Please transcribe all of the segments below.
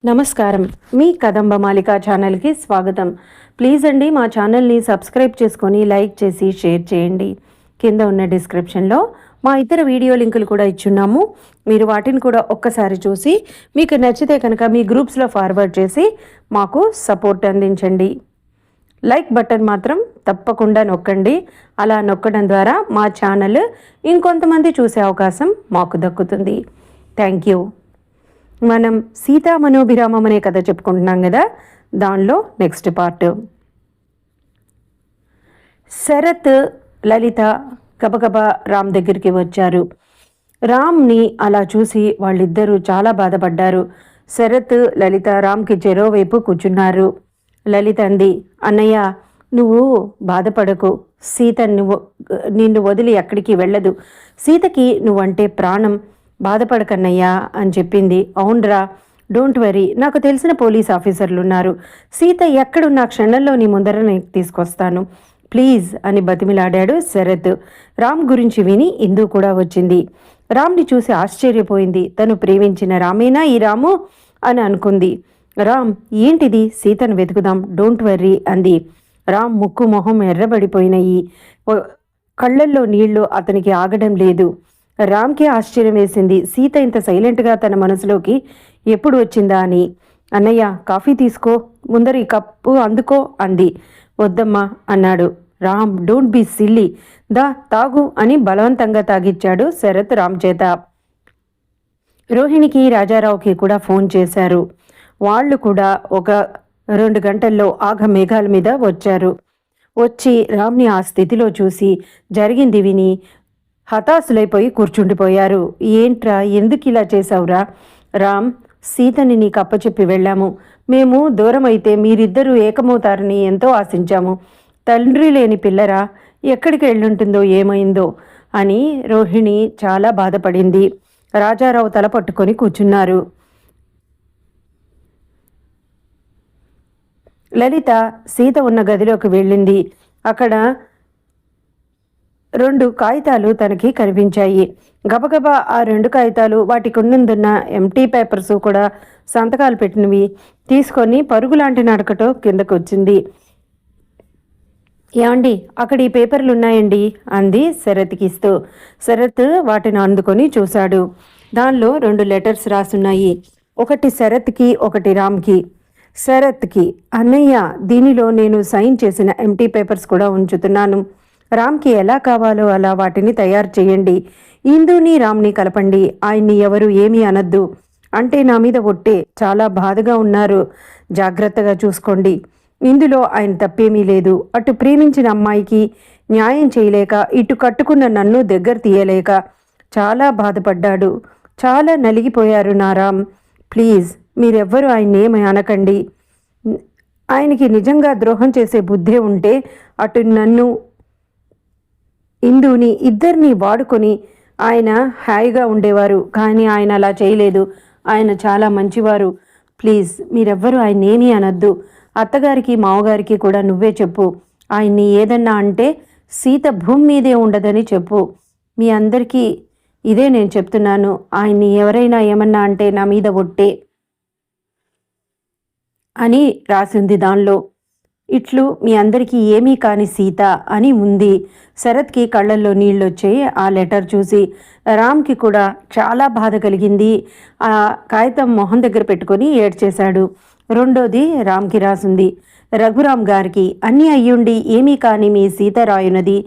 నమస్కారం. మీ కదంబమాలిక ఛానల్కి స్వాగతం. ప్లీజ్ అండి మా ఛానల్ని సబ్స్క్రైబ్ చేసుకొని లైక్ చేసి షేర్ చేయండి. కింద ఉన్న డిస్క్రిప్షన్లో మా ఇతర వీడియో లింకులు కూడా ఇచ్చున్నాము. మీరు వాటిని కూడా ఒక్కసారి చూసి మీకు నచ్చితే కనుక మీ గ్రూప్స్లో ఫార్వర్డ్ చేసి మాకు సపోర్ట్ అందించండి. లైక్ బటన్ మాత్రం తప్పకుండా నొక్కండి. అలా నొక్కడం ద్వారా మా ఛానల్ ఇంకొంతమంది చూసే అవకాశం మాకు దక్కుతుంది. Thank you. మనం సీతా మనోభిరామం అనే కథ చెప్పుకుంటున్నాం కదా, దానిలో నెక్స్ట్ పార్ట్. శరత్, లలిత గబగబా రామ్ దగ్గరికి వచ్చారు. రామ్ని అలా చూసి వాళ్ళిద్దరూ చాలా బాధపడ్డారు. శరత్, లలిత రామ్కి చెరోవైపు కూర్చున్నారు. లలిత అంది, అన్నయ్య నువ్వు బాధపడకు, సీత నిన్ను వదిలి ఎక్కడికి వెళ్ళదు, సీతకి నువ్వంటే ప్రాణం, బాధపడకన్నయ్యా అని చెప్పింది. అవునరా, డోంట్ వరీ, నాకు తెలిసిన పోలీస్ ఆఫీసర్లు ఉన్నారు, సీత ఎక్కడున్నా క్షణంలో నీ ముందర నేను తీసుకొస్తాను, ప్లీజ్ అని బతిమిలాడాడు శరత్. రామ్ గురించి విని ఇందు కూడా వచ్చింది. రామ్ని చూసి ఆశ్చర్యపోయింది. తను ప్రేమించిన రామేనా ఈ రాము అని అనుకుంది. రామ్, ఏంటిది, సీతను వెతుకుదాం, డోంట్ వర్రీ అంది. రామ్ ముక్కు మొహం ఎర్రబడిపోయినాయి. కళ్ళల్లో నీళ్లు అతనికి ఆగడం లేదు. రామ్కి ఆశ్చర్యం వేసింది. సీత ఇంత సైలెంట్గా తన మనసులోకి ఎప్పుడు వచ్చిందా అని. అన్నయ్య కాఫీ తీసుకో, ముందర ఈ కప్పు అందుకో అంది. వద్దమ్మా అన్నాడు. రామ్, డోంట్ బీ సిల్లీ, దా తాగు అని బలవంతంగా తాగిచ్చాడు శరత్ రామ్ చేత. రోహిణికి, రాజారావుకి కూడా ఫోన్ చేశారు. వాళ్ళు కూడా ఒక 2 గంటల్లో ఆగ మేఘాల మీద వచ్చారు. వచ్చి రామ్ని ఆ స్థితిలో చూసి జరిగింది విని హతాశులైపోయి కూర్చుండిపోయారు. ఏంట్రా, ఎందుకు ఇలా చేశావురా? రామ్, సీతని నీకు అప్పచెప్పి వెళ్ళాము, మేము దూరం అయితే మీరిద్దరూ ఏకమవుతారని ఎంతో ఆశించాము, తండ్రి లేని పిల్లరా, ఎక్కడికి వెళ్ళుంటుందో ఏమైందో అని రోహిణి చాలా బాధపడింది. రాజారావు తల పట్టుకొని కూర్చున్నారు. లలిత సీత ఉన్న గదిలోకి వెళ్ళింది. అక్కడ 2 కాగితాలు తనకి కనిపించాయి. గబగబా ఆ 2 కాగితాలు, వాటికి ఉన్నందున్న ఎంటీ పేపర్స్ కూడా సంతకాలు పెట్టినవి తీసుకొని పరుగులాంటి నడకతో కిందకు వచ్చింది. ఏమండి, అక్కడ ఈ పేపర్లు ఉన్నాయండి అంది శరత్కి ఇస్తూ. శరత్ వాటిని అందుకొని చూశాడు. దానిలో 2 లెటర్స్ రాసున్నాయి. ఒకటి శరత్కి, ఒకటి రామ్కి. శరత్కి, అన్నయ్య దీనిలో నేను సైన్ చేసిన ఎంటీ పేపర్స్ కూడా ఉంచుతున్నాను, రామ్కి ఎలా కావాలో అలా వాటిని తయారు చేయండి, ఇందుని రామ్ని కలపండి, ఆయన్ని ఎవరు ఏమీ అనద్దు, అంటే నా మీద ఒట్టే, చాలా బాధగా ఉన్నారు, జాగ్రత్తగా చూసుకోండి, ఇందులో ఆయన తప్పేమీ లేదు, అటు ప్రేమించిన అమ్మాయికి న్యాయం చేయలేక ఇటు కట్టుకున్న నన్ను దగ్గర తీయలేక చాలా బాధపడ్డాడు, చాలా నలిగిపోయారు నా రామ్, ప్లీజ్ మీరెవ్వరూ ఆయన్నేమీ అనకండి, ఆయనకి నిజంగా ద్రోహం చేసే బుద్ధే ఉంటే అటు నన్ను ఇందుని ఇద్దరిని వాడుకొని ఆయన హాయిగా ఉండేవారు, కానీ ఆయన అలా చేయలేదు, ఆయన చాలా మంచివారు, ప్లీజ్ మీరెవ్వరూ ఆయన్నేమీ అనద్దు, అత్తగారికి మావగారికి కూడా నువ్వే చెప్పు, ఆయన్ని ఏదన్నా అంటే సీత భూమి మీదే ఉండదని చెప్పు, మీ అందరికీ ఇదే నేను చెప్తున్నాను, ఆయన్ని ఎవరైనా ఏమన్నా అంటే నా మీద ఒట్టే అని రాసింది దానిలో. ఇట్లు మీ అందరికీ ఏమీ కాని సీత అని ఉంది. శరత్కి కళ్ళల్లో నీళ్ళొచ్చాయి ఆ లెటర్ చూసి. రామ్కి కూడా చాలా బాధ కలిగింది. ఆ కాగితం మొహం దగ్గర పెట్టుకొని ఏడ్చేశాడు. రెండోది రామ్కి రాసింది. రఘురామ్ గారికి, అన్నీ అయ్యుండి ఏమీ కాని మీ సీత రాయునది,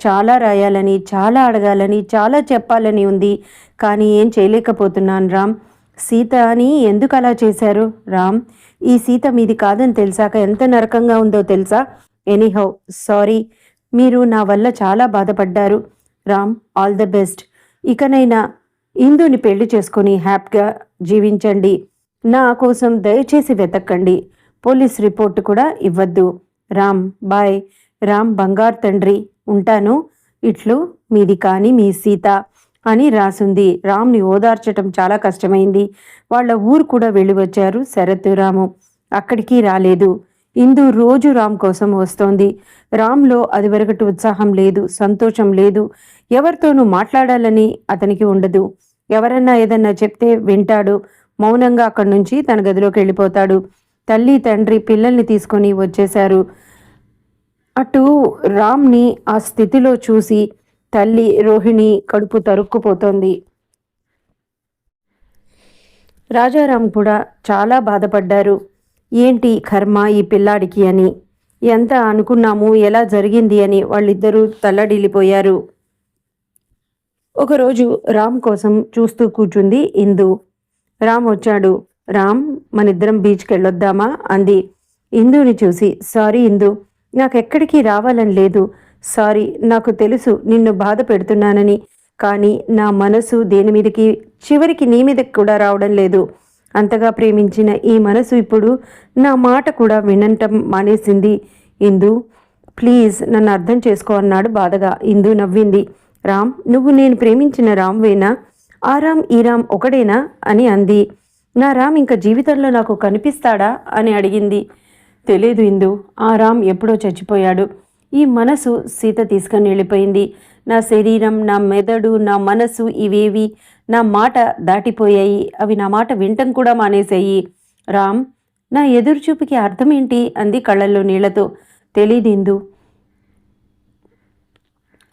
చాలా రాయాలని, చాలా అడగాలని, చాలా చెప్పాలని ఉంది, కానీ ఏం చేయలేకపోతున్నాను రామ్, సీత అని ఎందుకు అలా చేశారు రామ్, ఈ సీత మీది కాదని తెలిసాక ఎంత నరకంగా ఉందో తెలుసా, ఎనీహౌ సారీ, మీరు నా వల్ల చాలా బాధపడ్డారు రామ్, ఆల్ ద బెస్ట్, ఇకనైనా ఇందుని పెళ్లి చేసుకొని హ్యాపీగా జీవించండి, నా కోసం దయచేసి వెతక్కండి, పోలీస్ రిపోర్ట్ కూడా ఇవ్వద్దు, రామ్ బాయ్, రామ్ బంగారు తండ్రి, ఉంటాను, ఇట్లు మీది కానీ మీ సీత అని రాసుంది. రామ్ని ఓదార్చటం చాలా కష్టమైంది. వాళ్ళ ఊరు కూడా వెళ్ళి వచ్చారు శరత్, రాము అక్కడికి రాలేదు. ఇందు రోజు రామ్ కోసం వస్తోంది. రామ్లో అది వరకటి ఉత్సాహం లేదు, సంతోషం లేదు, ఎవరితోనూ మాట్లాడాలని అతనికి ఉండదు, ఎవరన్నా ఏదన్నా చెప్తే వింటాడు, మౌనంగా అక్కడి నుంచి తన గదిలోకి వెళ్ళిపోతాడు. తల్లి తండ్రి పిల్లల్ని తీసుకొని వచ్చేశారు. అటు రామ్ని ఆ స్థితిలో చూసి తల్లి రోహిణి కడుపు తరుక్కుపోతోంది. రాజారాం కూడా చాలా బాధపడ్డారు. ఏంటి కర్మ ఈ పిల్లాడికి అని. ఎంత అనుకున్నాము, ఎలా జరిగింది అని వాళ్ళిద్దరూ తల్లడిల్లిపోయారు. ఒకరోజు రామ్ కోసం చూస్తూ కూర్చుంది ఇందు. రామ్ వచ్చాడు. రామ్, మనిద్దరం బీచ్కి వెళ్ళొద్దామా అంది. ఇందుని చూసి, సారీ ఇందు, నాకెక్కడికి రావాలని లేదు. సారీ, నాకు తెలుసు నిన్ను బాధ పెడుతున్నానని. కానీ నా మనసు దేని మీదకి, చివరికి నీ మీదకి కూడా రావడం లేదు. అంతగా ప్రేమించిన ఈ మనసు ఇప్పుడు నా మాట కూడా వినటం మానేసింది. ఇందు, ప్లీజ్ నన్ను అర్థం చేసుకో అన్నాడు బాధగా. ఇందు నవ్వింది. రామ్, నువ్వు నేను ప్రేమించిన రామ్వేనా? ఆ రామ్ ఈ రామ్ ఒకడేనా అని అంది. నా రామ్ ఇంకా జీవితంలో నాకు కనిపిస్తాడా అని అడిగింది. తెలీదు ఇందు, ఆ రామ్ ఎప్పుడో చచ్చిపోయాడు. ఈ మనసు సీత తీసుకొని వెళ్ళిపోయింది. నా శరీరం, నా మెదడు, నా మనసు ఇవేవి నా మాట దాటిపోయాయి. అవి నా మాట వింటం కూడా మానేశాయి. రామ్, నా ఎదురుచూపుకి అర్థం ఏంటి అంది కళ్ళల్లో నీళ్లతో. తెలీదు ఇందు,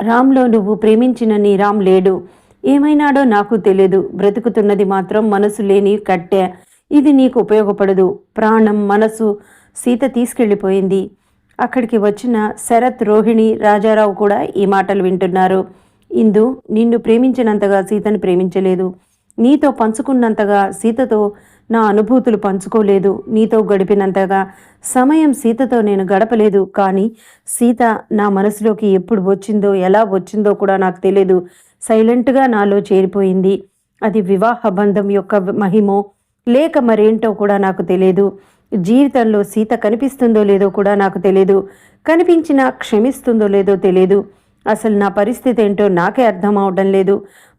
రామ్లో నువ్వు ప్రేమించిన నీ రామ్ లేడు. ఏమైనాడో నాకు తెలియదు. బ్రతుకుతున్నది మాత్రం మనసు లేని కట్టె. ఇది నీకు ఉపయోగపడదు. ప్రాణం, మనసు సీత తీసుకెళ్ళిపోయింది. అక్కడికి వచ్చిన శరత్, రోహిణి, రాజారావు కూడా ఈ మాటలు వింటున్నారు. ఇందు, నిన్ను ప్రేమించినంతగా సీతను ప్రేమించలేదు. నీతో పంచుకున్నంతగా సీతతో నా అనుభూతులు పంచుకోలేదు. నీతో గడిపినంతగా సమయం సీతతో నేను గడపలేదు. కానీ సీత నా మనసులోకి ఎప్పుడు వచ్చిందో, ఎలా వచ్చిందో కూడా నాకు తెలియదు. సైలెంట్గా నాలో చేరిపోయింది. అది వివాహ బంధం యొక్క మహిమో లేక మరేంటో కూడా నాకు తెలియదు. జీవితంలో సీత కనిపిస్తుందో లేదో కూడా నాకు తెలియదు. కనిపించినా క్షమిస్తుందో లేదో తెలియదు. అసలు నా పరిస్థితి ఏంటో నాకే అర్థం అవడం లేదు.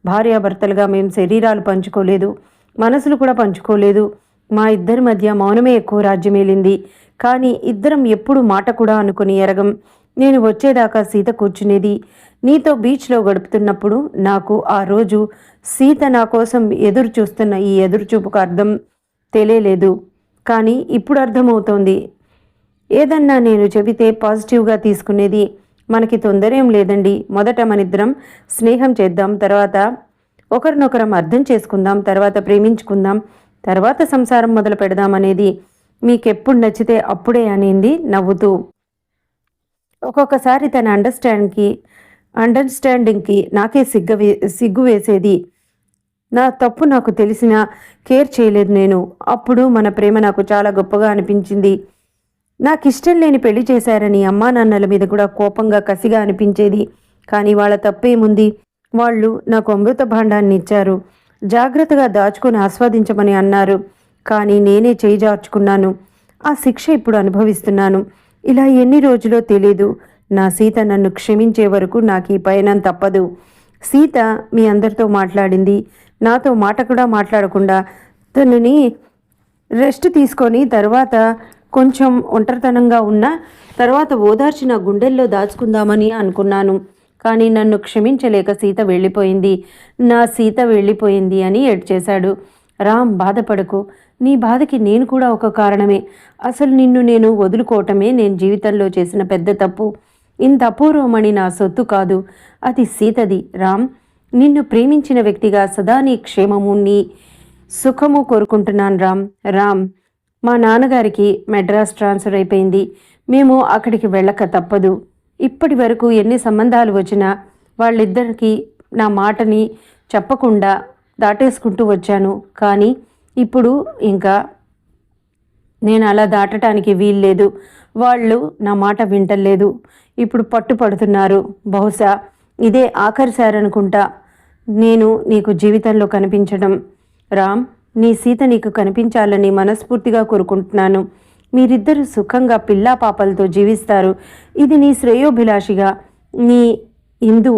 భార్యాభర్తలుగా మేము శరీరాలు పంచుకోలేదు, మనసులు కూడా పంచుకోలేదు. మా ఇద్దరి మధ్య మౌనమే ఎక్కువ రాజ్యమేలింది. కానీ ఇద్దరం ఎప్పుడు మాట కూడా అనుకుని ఎరగం. నేను వచ్చేదాకా సీత కూర్చునేది. నీతో బీచ్లో గడుపుతున్నప్పుడు నాకు ఆ రోజు సీత నా కోసం ఎదురు చూస్తున్న ఈ ఎదురుచూపుకు అర్థం తెలియలేదు. కానీ ఇప్పుడు అర్థమవుతోంది. ఏదన్నా నేను చెబితే పాజిటివ్గా తీసుకునేది. మనకి తొందర ఏం లేదండి. మొదట మనిద్దరం స్నేహం చేద్దాం, తర్వాత ఒకరినొకరం అర్థం చేసుకుందాం, తర్వాత ప్రేమించుకుందాం, తర్వాత సంసారం మొదలు పెడదామనేది. మీకెప్పుడు నచ్చితే అప్పుడే అనింది నవ్వుతూ. ఒక్కొక్కసారి తన అండర్స్టాండింగ్కి నాకే సిగ్గు వేసేది. నా తప్పు నాకు తెలిసినా కేర్ చేయలేదు నేను. అప్పుడు మన ప్రేమ నాకు చాలా గొప్పగా అనిపించింది. నాకిష్టం లేని పెళ్లి చేశారని అమ్మా నాన్నల మీద కూడా కోపంగా, కసిగా అనిపించేది. కానీ వాళ్ళ తప్పేముంది? వాళ్ళు నాకు అమృత భాండాన్ని ఇచ్చారు. జాగ్రత్తగా దాచుకొని ఆస్వాదించమని అన్నారు. కానీ నేనే చేయి జార్చుకున్నాను. ఆ శిక్ష ఇప్పుడు అనుభవిస్తున్నాను. ఇలా ఎన్ని రోజులో తెలీదు. నా సీత నన్ను క్షమించే వరకు నాకు ఈ పయనం తప్పదు. సీత మీ అందరితో మాట్లాడింది. నాతో మాట కూడా మాట్లాడకుండా తనని రెస్ట్ తీసుకొని తర్వాత కొంచెం ఒంటరితనంగా ఉన్న తర్వాత ఓదార్చిన గుండెల్లో దాచుకుందామని అనుకున్నాను. కానీ నన్ను క్షమించలేక సీత వెళ్ళిపోయింది. నా సీత వెళ్ళిపోయింది అని ఏడ్చేశాడు. రామ్, బాధపడకు. నీ బాధకి నేను కూడా ఒక కారణమే. అసలు నిన్ను నేను వదులుకోవటమే నేను జీవితంలో చేసిన పెద్ద తప్పు. ఇంత అపూర్వమణి నా సొత్తు కాదు, అది సీతది. రామ్, నిన్ను ప్రేమించిన వ్యక్తిగా సదా నీ క్షేమము, నీ సుఖము కోరుకుంటున్నాను రామ్. రామ్, మా నాన్నగారికి మెడ్రాస్ ట్రాన్స్ఫర్ అయిపోయింది. మేము అక్కడికి వెళ్ళక తప్పదు. ఇప్పటి వరకు ఎన్ని సంబంధాలు వచ్చినా వాళ్ళిద్దరికీ నా మాటని చెప్పకుండా దాటేసుకుంటూ వచ్చాను. కానీ ఇప్పుడు ఇంకా నేను అలా దాటడానికి వీల్లేదు. వాళ్ళు నా మాట వింటలేదు. ఇప్పుడు పట్టుపడుతున్నారు. బహుశా ఇదే ఆఖరిసారి అనుకుంటా నేను నీకు జీవితంలో కనిపించడం. రామ్, నీ సీత నీకు కనిపించాలని మనస్ఫూర్తిగా కోరుకుంటున్నాను. మీరిద్దరూ సుఖంగా పిల్లా పాపలతో జీవిస్తారు. ఇది నీ శ్రేయోభిలాషిగా నీ ఇందు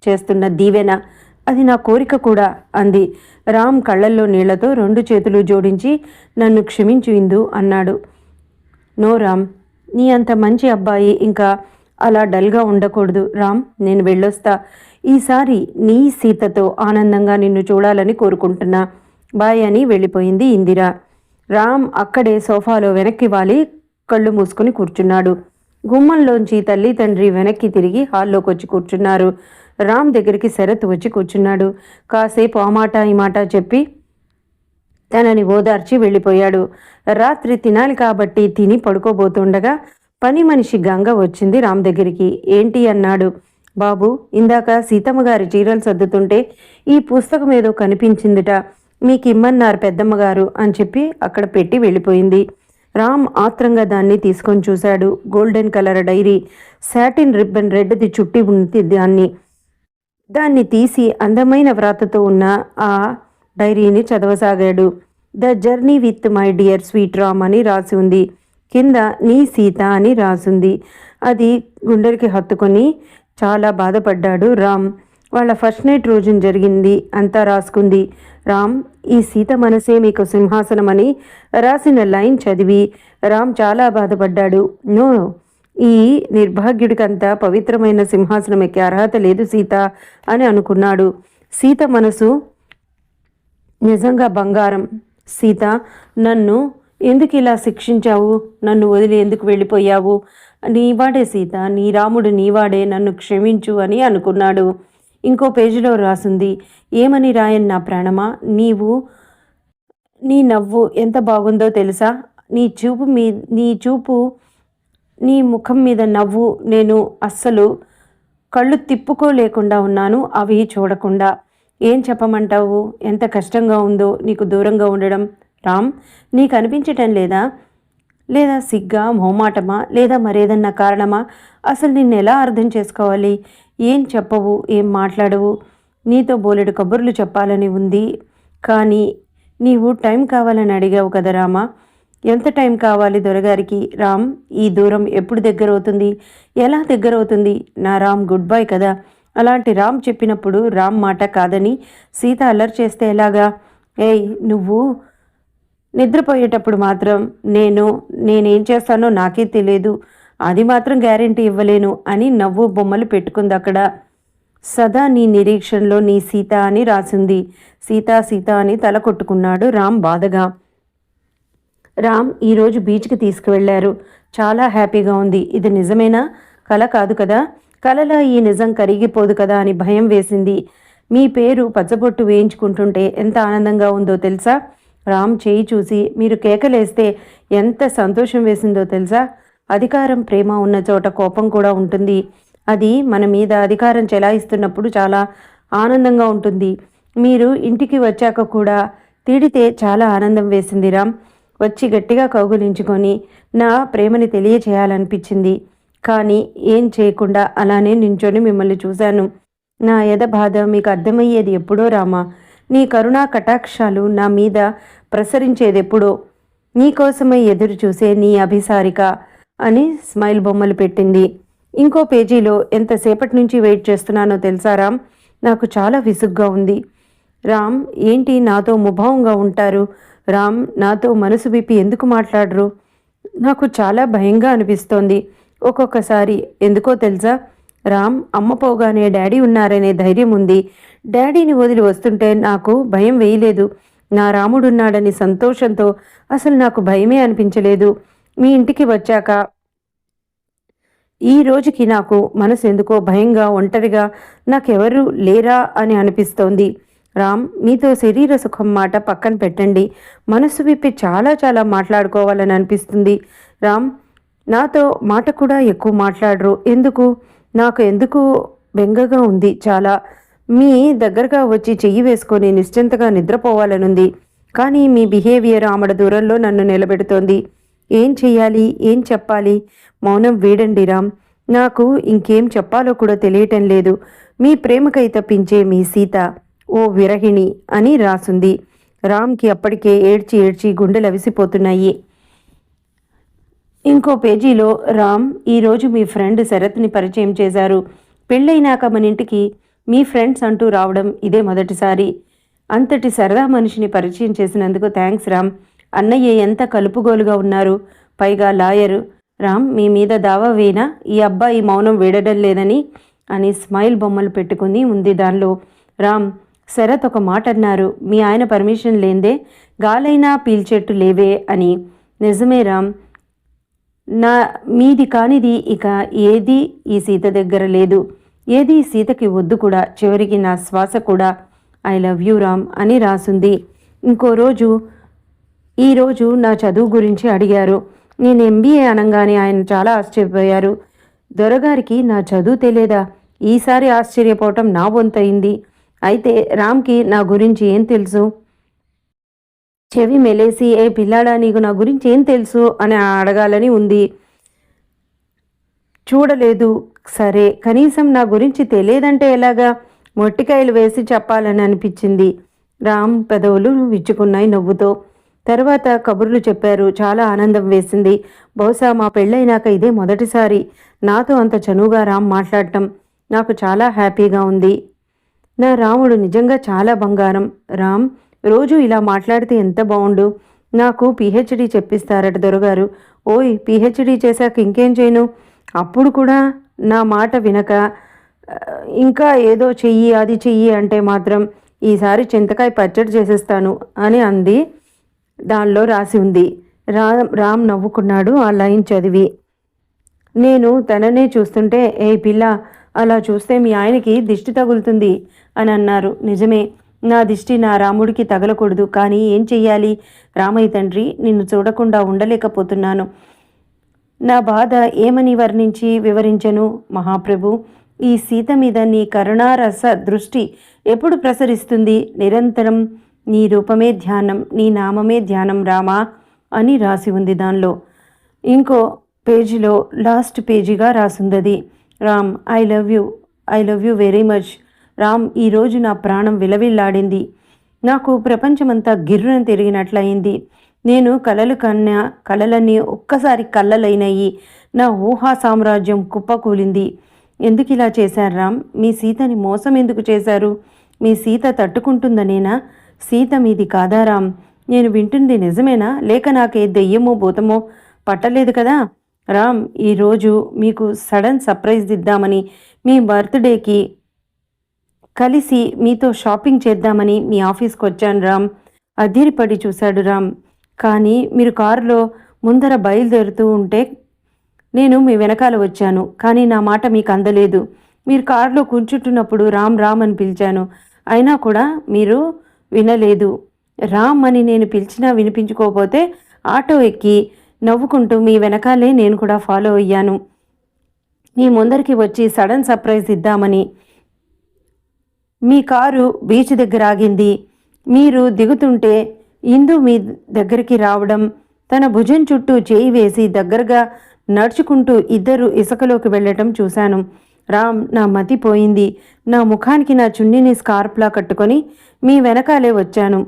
చేస్తున్న దీవెన. అది నా కోరిక కూడా అంది. రామ్ కళ్ళల్లో నీళ్లతో 2 చేతులు జోడించి, నన్ను క్షమించు ఇందు అన్నాడు. నో రామ్, నీ అంత మంచి అబ్బాయి ఇంకా అలా డల్గా ఉండకూడదు. రామ్, నేను వెళ్ళొస్తా. ఈసారి నీ సీతతో ఆనందంగా నిన్ను చూడాలని కోరుకుంటున్నా. బాయ్ అని వెళ్ళిపోయింది ఇందిర. రామ్ అక్కడే సోఫాలో వెనక్కి వాలి కళ్ళు మూసుకొని కూర్చున్నాడు. గుమ్మంలోంచి తల్లి తండ్రి వెనక్కి తిరిగి హాల్లోకి వచ్చి కూర్చున్నారు. రామ్ దగ్గరికి శరత్ వచ్చి కూర్చున్నాడు. కాసేపు ఆ మాట ఈ మాట చెప్పి తనని ఓదార్చి వెళ్ళిపోయాడు. రాత్రి తినాలి కాబట్టి తిని పడుకోబోతుండగా పని మనిషి గంగ వచ్చింది రామ్ దగ్గరికి. ఏంటి అన్నాడు. బాబు, ఇందాక సీతమ్మ గారి చీరలు సర్దుతుంటే ఈ పుస్తకం ఏదో కనిపించిందిట, మీకు ఇమ్మన్నారు పెద్దమ్మగారు అని చెప్పి అక్కడ పెట్టి వెళ్ళిపోయింది. రామ్ ఆత్రంగా దాన్ని తీసుకొని చూశాడు. Golden colour diary, satin ribbon రెడ్ది చుట్టి ఉంది. దాన్ని తీసి అందమైన వ్రాతతో ఉన్న ఆ డైరీని చదవసాగాడు. The journey with my dear sweet Ram అని రాసి ఉంది. కింద నీ సీత అని రాసుంది. అది గుండెలకి హత్తుకొని చాలా బాధపడ్డాడు రామ్. వాళ్ళ ఫస్ట్ నైట్ రోజున జరిగింది అంతా రాసుకుంది. రామ్, ఈ సీత మనసే మీకు సింహాసనం అని రాసిన లైన్ చదివి రామ్ చాలా బాధపడ్డాడు. నో, ఈ నిర్భాగ్యుడికంతా పవిత్రమైన సింహాసనం ఎక్కే అర్హత లేదు సీత అని అనుకున్నాడు. సీత మనసు నిజంగా బంగారం. సీత, నన్ను ఎందుకు ఇలా శిక్షించావు? నన్ను వదిలి ఎందుకు వెళ్ళిపోయావు? నీవాడే సీత, నీ రాముడు నీవాడే, నన్ను క్షమించు అని అనుకున్నాడు. ఇంకో పేజీలో రాసింది. ఏమని రాయను నా ప్రాణమా, నీ నవ్వు ఎంత బాగుందో తెలుసా? నీ ముఖం మీద నవ్వు. నేను అస్సలు కళ్ళు తిప్పుకోలేకుండా ఉన్నాను అవి చూడకుండా. ఏం చెప్పమంటావు? ఎంత కష్టంగా ఉందో నీకు దూరంగా ఉండడం. రామ్, నీకు అనిపించటం లేదా సిగ్గా, మొహమాటమా, లేదా మరేదన్నా కారణమా? అసలు నిన్ను ఎలా అర్థం చేసుకోవాలి? ఏం చెప్పవు, ఏం మాట్లాడవు. నీతో బోలెడు కబుర్లు చెప్పాలని ఉంది, కానీ నీవు టైం కావాలని అడిగావు కదా రామా. ఎంత టైం కావాలి దొరగారికి? రామ్, ఈ దూరం ఎప్పుడు దగ్గరవుతుంది? ఎలా దగ్గరవుతుంది? నా రామ్ గుడ్ బై కదా. అలాంటి రామ్ చెప్పినప్పుడు రామ్ మాట కాదని సీత అల్లరి చేస్తే ఎలాగా? ఏయ్, నువ్వు నిద్రపోయేటప్పుడు మాత్రం నేనేం చేస్తానో నాకే తెలియదు, అది మాత్రం గ్యారెంటీ ఇవ్వలేను అని నవ్వు బొమ్మలు పెట్టుకుంది అక్కడ. సదా నీ నిరీక్షణలో నీ సీత అని రాసింది. సీత అని తల కొట్టుకున్నాడు రామ్ బాధగా. రామ్ ఈరోజు బీచ్కి తీసుకువెళ్లారు. చాలా హ్యాపీగా ఉంది. ఇది నిజమేనా? కల కాదు కదా? కలలో ఈ నిజం కరిగిపోదు కదా అని భయం వేసింది. మీ పేరు పచ్చబొట్టు వేయించుకుంటుంటే ఎంత ఆనందంగా ఉందో తెలుసా? రామ్ చేయి చూసి మీరు కేకలేస్తే ఎంత సంతోషం వేసిందో తెలుసా? అధికారం, ప్రేమ ఉన్న చోట కోపం కూడా ఉంటుంది. అది మన మీద అధికారం చెలాయిస్తున్నప్పుడు చాలా ఆనందంగా ఉంటుంది. మీరు ఇంటికి వచ్చాక కూడా తిడితే చాలా ఆనందం వేసింది రామ్. వచ్చి గట్టిగా కౌగులించుకొని నా ప్రేమని తెలియచేయాలనిపించింది. కానీ ఏం చేయకుండా అలానే నించొని మిమ్మల్ని చూశాను. నా ఎద బాధ మీకు అర్థమయ్యేది ఎప్పుడో రామా. నీ కరుణా కటాక్షాలు నా మీద ప్రసరించేదెప్పుడో. నీకోసమై ఎదురు చూసే నీ అభిసారిక అని స్మైల్ బొమ్మలు పెట్టింది. ఇంకో పేజీలో ఎంతసేపటి నుంచి వెయిట్ చేస్తున్నానో తెలుసా రామ్? నాకు చాలా విసుగ్గా ఉంది. రామ్, ఏంటి నాతో ముభావంగా ఉంటారు? రామ్, నాతో మనసు విప్పి ఎందుకు మాట్లాడరు? నాకు చాలా భయంగా అనిపిస్తోంది ఒక్కొక్కసారి. ఎందుకో తెలుసా రామ్, అమ్మ పోగానే డాడీ ఉన్నారనే ధైర్యం ఉంది. డాడీని వదిలి వస్తుంటే నాకు భయం వేయలేదు. నా రాముడున్నాడని సంతోషంతో అసలు నాకు భయమే అనిపించలేదు. మీ ఇంటికి వచ్చాక ఈ రోజుకి నాకు మనసు ఎందుకో భయంగా, ఒంటరిగా, నాకెవరు లేరా అని అనిపిస్తోంది. రామ్, మీతో శరీర సుఖం మాట పక్కన పెట్టండి, మనసు విప్పి చాలా చాలా మాట్లాడుకోవాలని అనిపిస్తుంది. రామ్, నాతో మాట కూడా ఎక్కువ మాట్లాడరు. ఎందుకు? నాకు ఎందుకు బెంగగా ఉంది చాలా. మీ దగ్గరగా వచ్చి చెయ్యి వేసుకొని నిశ్చింతగా నిద్రపోవాలనుంది. కానీ మీ బిహేవియర్ ఆమడ దూరంలో నన్ను నిలబెడుతోంది. ఏం చెయ్యాలి, ఏం చెప్పాలి? మౌనం వీడండి రామ్. నాకు ఇంకేం చెప్పాలో కూడా తెలియటం లేదు. మీ ప్రేమకై తప్పించే మీ సీత, ఓ విరహిణి అని రాసుంది. రామ్కి అప్పటికే ఏడ్చి ఏడ్చి గుండెలు అవిసిపోతున్నాయి. ఇంకో పేజీలో రామ్, ఈరోజు మీ ఫ్రెండ్ శరత్ని పరిచయం చేశారు. పెళ్ళైనాక మన ఇంటికి మీ ఫ్రెండ్స్ అంటూ రావడం ఇదే మొదటిసారి. అంతటి సరదా మనిషిని పరిచయం చేసినందుకు థ్యాంక్స్ రామ్. అన్నయ్య ఎంత కలుపుగోలుగా ఉన్నారు, పైగా లాయరు. రామ్, మీ మీద దావా వేనా? ఈ అబ్బాయి మౌనం వీడడం లేదని అని స్మైల్ బొమ్మలు పెట్టుకుని ఉంది దానిలో. రామ్, శరత్ ఒక మాట అన్నారు, మీ ఆయన పర్మిషన్ లేందే గాలైనా పీల్చెట్టు లేవే అని. నిజమే రామ్, నా మీది కానిది ఇక ఏది ఈ సీత దగ్గర లేదు, ఏది సీతకి వద్దు కూడా, చివరికి నా శ్వాస కూడా. ఐ లవ్ యూ రామ్ అని రాసుంది. ఇంకో రోజు ఈరోజు నా చదువు గురించి అడిగారు. నేను ఎంబీఏ అనగానే ఆయన చాలా ఆశ్చర్యపోయారు. దొరగారికి నా చదువు తెలియదా? ఈసారి ఆశ్చర్యపోవటం నా వంతయింది. అయితే రామ్కి నా గురించి ఏం తెలుసు? చెవి మెలేసి, ఏ పిల్లాడా నీకు నా గురించి ఏం తెలుసు అని అడగాలని ఉంది. చూడలేదు, సరే కనీసం నా గురించి తెలియదంటే ఎలాగా? మొట్టికాయలు వేసి చెప్పాలని అనిపించింది. రామ్ పెదవులు విచ్చుకున్నాయి నవ్వుతో. తర్వాత కబుర్లు చెప్పారు. చాలా ఆనందం వేసింది. బహుశా మా పెళ్ళైనాక ఇదే మొదటిసారి నాతో అంత చనువుగా రామ్ మాట్లాడటం. నాకు చాలా హ్యాపీగా ఉంది. నా రాముడు నిజంగా చాలా బంగారం. రామ్ రోజు ఇలా మాట్లాడితే ఎంత బాగుండు. నాకు పిహెచ్డి చెప్పిస్తారట దొరగారు. ఓయ్, పిహెచ్డి చేశాక ఇంకేం చేయను? అప్పుడు కూడా నా మాట వినక ఇంకా ఏదో చెయ్యి అది చెయ్యి అంటే మాత్రం ఈసారి చింతకాయ పచ్చడి చేసేస్తాను అని అంది. దానిలో రాసి ఉంది. రామ్ నవ్వుకున్నాడు ఆ లైన్ చదివి. నేను తననే చూస్తుంటే, ఏ పిల్ల అలా చూస్తే మీ ఆయనకి దిష్టి తగులుతుంది అని అన్నారు. నిజమే, నా దిష్టి నా రాముడికి తగలకూడదు. కానీ ఏం చెయ్యాలి? రామయ్య తండ్రి, నిన్ను చూడకుండా ఉండలేకపోతున్నాను. నా బాధ ఏమని వివరించను మహాప్రభు. ఈ సీత మీద నీ కరుణారస దృష్టి ఎప్పుడు ప్రసరిస్తుంది? నిరంతరం నీ రూపమే ధ్యానం, నీ నామమే ధ్యానం రామా అని రాసి ఉంది. దానిలో ఇంకో పేజీలో లాస్ట్ పేజీగా రాసుందది. Ram, I love you very much. Ram, ఈరోజు నా ప్రాణం విలవిల్లాడింది. నాకు ప్రపంచమంతా గిర్రున తిరిగినట్లయింది. నేను కలలన్నీ ఒక్కసారి కళ్ళలైనయి. నా ఊహా సామ్రాజ్యం కుప్పకూలింది. ఎందుకు ఇలా చేశారు రామ్? మీ సీతని మోసం ఎందుకు చేశారు? మీ సీత తట్టుకుంటుందనేనా? సీత మీది కాదా రామ్? నేను వింటుంది నిజమేనా? లేక నాకే దెయ్యమో భూతమో పట్టలేదు కదా? రామ్, ఈరోజు మీకు సడన్ సర్ప్రైజ్ ఇద్దామని, మీ బర్త్డేకి కలిసి మీతో షాపింగ్ చేద్దామని మీ ఆఫీస్కి వచ్చాను రామ్. అదిరిపడి చూశాడు రామ్. కానీ మీరు కారులో ముందర బయలుదేరుతూ ఉంటే నేను మీ వెనకాల వచ్చాను. కానీ నా మాట మీకు అందలేదు. మీరు కారులో కూర్చుంటున్నప్పుడు రామ్ రామ్ అని పిలిచాను. అయినా కూడా మీరు వినలేదు. రామ్ అని నేను పిలిచినా వినిపించుకోకపోతే ఆటో ఎక్కి నవ్వుకుంటూ మీ వెనకాలే నేను కూడా ఫాలో అయ్యాను. మీ ముందరికి వచ్చి సడన్ సర్ప్రైజ్ ఇద్దామని. మీ కారు బీచ్ దగ్గర ఆగింది. మీరు దిగుతుంటే ఇందు మీ దగ్గరికి రావడం, తన భుజం చుట్టూ చేయి వేసి దగ్గరగా నడుచుకుంటూ ఇద్దరు ఇసుకలోకి వెళ్ళటం చూశాను. రామ్, నా మతి పోయింది. నా ముఖానికి నా చున్నీని స్కార్ప్లా కట్టుకొని మీ వెనకాలే వచ్చాను.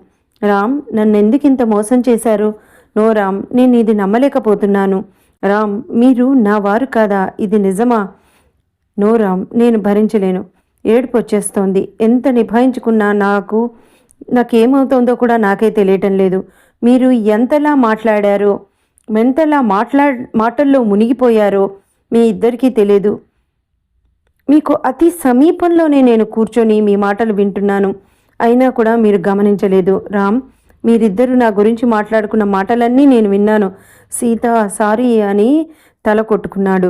రామ్, నన్నెందుకింత మోసం చేశారు? నో రామ్, నేను ఇది నమ్మలేకపోతున్నాను. రామ్, మీరు నా వారు కాదా? ఇది నిజమా? నో రామ్, నేను భరించలేను. ఏడుపు వచ్చేస్తోంది. ఎంత నిభాయించుకున్నా నాకేమవుతోందో కూడా నాకే తెలియటం లేదు. మీరు ఎంతలా మాట్లాడారో, ఎంతలా మాటల్లో మునిగిపోయారో మీ ఇద్దరికీ తెలియదు. మీకు అతి సమీపంలోనే నేను కూర్చొని మీ మాటలు వింటున్నాను. అయినా కూడా మీరు గమనించలేదు. రామ్, మీరిద్దరూ నా గురించి మాట్లాడుకున్న మాటలన్నీ నేను విన్నాను. సీత సారీ అని తల కొట్టుకున్నాడు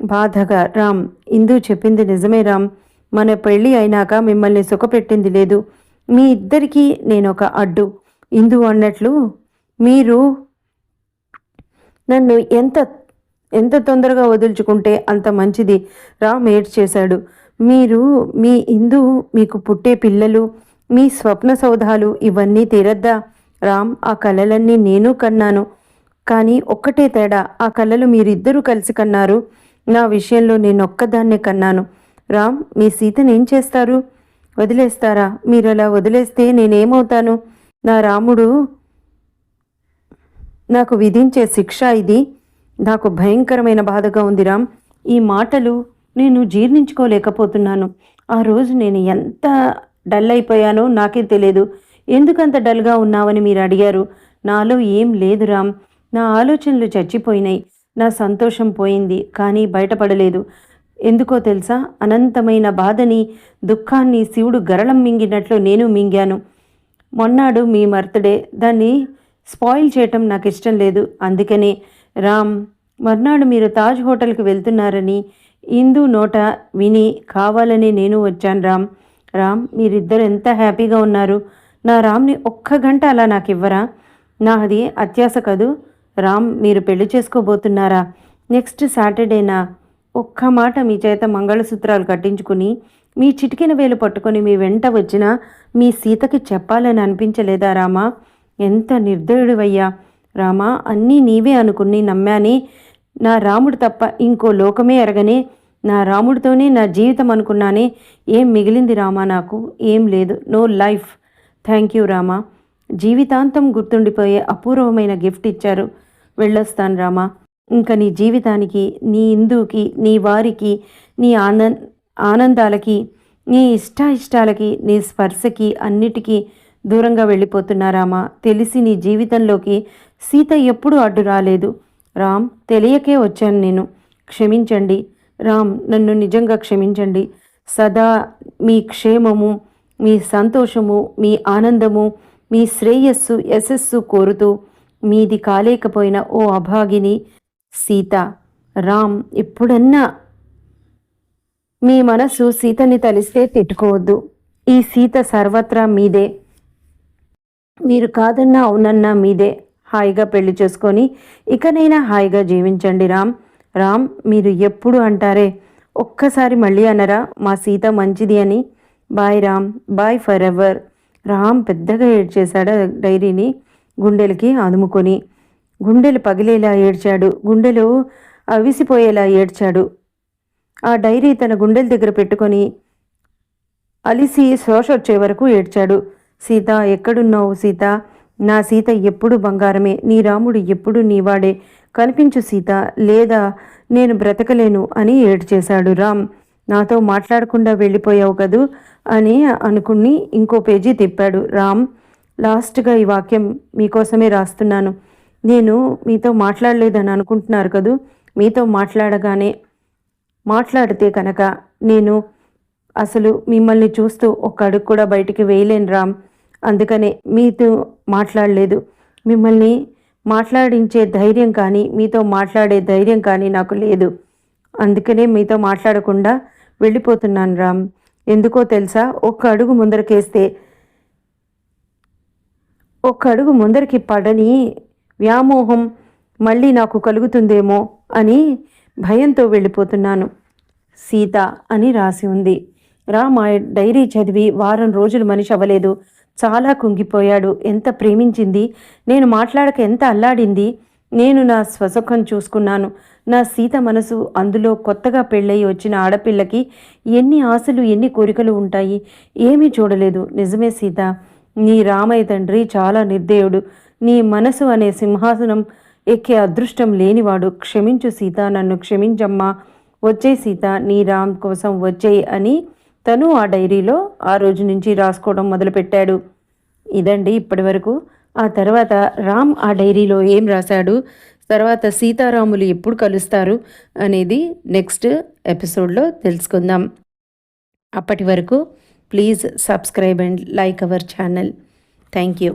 బాధగా. రామ్, ఇందు చెప్పింది నిజమే రామ్. మన పెళ్ళి అయినాక మిమ్మల్ని సుఖపెట్టింది లేదు. మీ ఇద్దరికీ నేనొక అడ్డు. ఇందు అన్నట్లు మీరు నన్ను ఎంత తొందరగా వదులుచుకుంటే అంత మంచిది. రామ్ ఏడ్చేశాడు. మీ ఇందు, మీకు పుట్టే పిల్లలు, మీ స్వప్న సౌధాలు ఇవన్నీ తీరద్దా? రామ్, ఆ కలలన్నీ నేను కన్నాను. కానీ ఒక్కటే తేడా, ఆ కలలు మీరిద్దరూ కలిసి కన్నారు. నా విషయంలో నేనొక్కదాన్నే కన్నాను. రామ్, మీ సీతను ఏం చేస్తారు? వదిలేస్తారా? మీరు అలా వదిలేస్తే నేనేమవుతాను? నా రాముడు నాకు విధించే శిక్ష ఇది. నాకు భయంకరమైన బాధగా ఉంది రామ్. ఈ మాటలు నేను జీర్ణించుకోలేకపోతున్నాను. ఆ రోజు నేను ఎంత డల్ అయిపోయానో నాకే తెలియదు. ఎందుకంత డల్గా ఉన్నావని మీరు అడిగారు. నాలో ఏం లేదు రామ్. నా ఆలోచనలు చచ్చిపోయినాయి. నా సంతోషం పోయింది, కానీ బయటపడలేదు. ఎందుకో తెలుసా, అనంతమైన బాధని, దుఃఖాన్ని శివుడు గరళం మింగినట్లు నేను మింగాను. మొన్నాడు మీ బర్త్డే, దాన్ని స్పాయిల్ చేయటం నాకు ఇష్టం లేదు. అందుకనే రామ్, మర్నాడు మీరు తాజ్ హోటల్కి వెళ్తున్నారని ఇందు నోట విని కావాలని నేను వచ్చాను. రామ్ మీరిద్దరు ఎంత హ్యాపీగా ఉన్నారు. నా రామ్ని ఒక్క గంట అలా నాకు ఇవ్వరా? నాది అత్యాశ కదూ. రామ్ మీరు పెళ్లి చేసుకోబోతున్నారా? నెక్స్ట్ సాటర్డేనా? ఒక్క మాట మీ చేత మంగళసూత్రాలు కట్టించుకుని మీ చిటికిన వేలు పట్టుకొని మీ వెంట వచ్చినా మీ సీతకి చెప్పాలని అనిపించలేదా రామా? ఎంత నిర్దయుడివయ్యా రామా. అన్నీ నీవే అనుకుని నమ్మానే. నా రాముడు తప్ప ఇంకో లోకమే ఎరగనే. నా రాముడితోనే నా జీవితం అనుకున్నానే. ఏం మిగిలింది రామా నాకు? ఏం లేదు. No life. Thank you Rama. జీవితాంతం గుర్తుండిపోయే అపూర్వమైన గిఫ్ట్ ఇచ్చారు. వెళ్ళొస్తాను రామా. ఇంకా నీ జీవితానికి, నీ ఇందుకి, నీ వారికి, నీ ఆనందాలకి, నీ ఇష్టాలకి, నీ స్పర్శకి అన్నిటికీ దూరంగా వెళ్ళిపోతున్నారామా. తెలిసి నీ జీవితంలోకి సీత ఎప్పుడూ అడ్డు రాలేదు రామ్. తెలియకే వచ్చాను నేను. క్షమించండి రామ్, నన్ను నిజంగా క్షమించండి. సదా మీ క్షేమము, మీ సంతోషము, మీ ఆనందము, మీ శ్రేయస్సు యశస్సు కోరుతూ మీది కాలేకపోయిన ఓ అభాగిని సీత. రామ్, ఎప్పుడన్నా మీ మనసు సీతని తలిస్తే తిట్టుకోవద్దు. ఈ సీత సర్వత్రా మీదే. మీరు కాదన్నా అవునన్నా మీదే. హాయిగా పెళ్లి చేసుకొని ఇకనైనా హాయిగా జీవించండి రామ్. మీరు ఎప్పుడు అంటారే, ఒక్కసారి మళ్ళీ అనరా మా సీత మంచిది అని? Bye Ram, bye for ever. Ram పెద్దగా ఏడ్చేశాడు డైరీని గుండెలకి అదుముకొని. గుండెలు పగిలేలా ఏడ్చాడు. గుండెలు అవిసిపోయేలా ఏడ్చాడు. ఆ డైరీ తన గుండెల దగ్గర పెట్టుకొని అలిసి శోష వచ్చే వరకు ఏడ్చాడు. సీత, ఎక్కడున్నావు సీత? నా సీత ఎప్పుడు బంగారమే. నీ రాముడు ఎప్పుడు నీవాడే. కనిపించు సీత, లేదా నేను బ్రతకలేను అని ఏడ్చేశాడు రామ్. నాతో మాట్లాడకుండా వెళ్ళిపోయావు కదూ అని అనుకుని ఇంకో పేజీ తిప్పాడు రామ్. లాస్ట్గా ఈ వాక్యం మీకోసమే రాస్తున్నాను. నేను మీతో మాట్లాడలేదని అనుకుంటున్నారు కదూ. మీతో మాట్లాడితే కనుక నేను అసలు మిమ్మల్ని చూస్తూ ఒక్క అడుగు కూడా బయటికి వేయలేను రామ్. అందుకనే మీతో మాట్లాడలేదు. మిమ్మల్ని మాట్లాడించే ధైర్యం కానీ, మీతో మాట్లాడే ధైర్యం కానీ నాకు లేదు. అందుకనే మీతో మాట్లాడకుండా వెళ్ళిపోతున్నాను రామ్. ఎందుకో తెలుసా, ఒక్క అడుగు ముందరికి పడని వ్యామోహం మళ్ళీ నాకు కలుగుతుందేమో అని భయంతో వెళ్ళిపోతున్నాను సీత అని రాసి ఉంది. రామ్ ఆ డైరీ చదివి వారం రోజులు మనిషి అవ్వలేదు. చాలా కుంగిపోయాడు. ఎంత ప్రేమించింది, నేను మాట్లాడక ఎంత అల్లాడింది. నేను నా స్వసుఖం చూసుకున్నాను. నా సీత మనసు, అందులో కొత్తగా పెళ్ళయి వచ్చిన ఆడపిల్లకి ఎన్ని ఆశలు, ఎన్ని కోరికలు ఉంటాయి. ఏమీ చూడలేదు. నిజమే సీత, నీ రామయ్య తండ్రి చాలా నిర్దయుడు. నీ మనసు అనే సింహాసనం ఎక్కే అదృష్టం లేనివాడు. క్షమించు సీత, నన్ను క్షమించమ్మా. వచ్చే సీత, నీ రామ్ కోసం వచ్చేయి అని తను ఆ డైరీలో ఆ రోజు నుంచి రాసుకోవడం మొదలుపెట్టాడు. ఇదండి ఇప్పటి వరకు. ఆ తర్వాత రామ్ ఆ డైరీలో ఏం రాశాడు, తర్వాత సీతారాములు ఎప్పుడు కలుస్తారు అనేది నెక్స్ట్ ఎపిసోడ్లో తెలుసుకుందాం. అప్పటి వరకు please subscribe and like our channel. Thank you.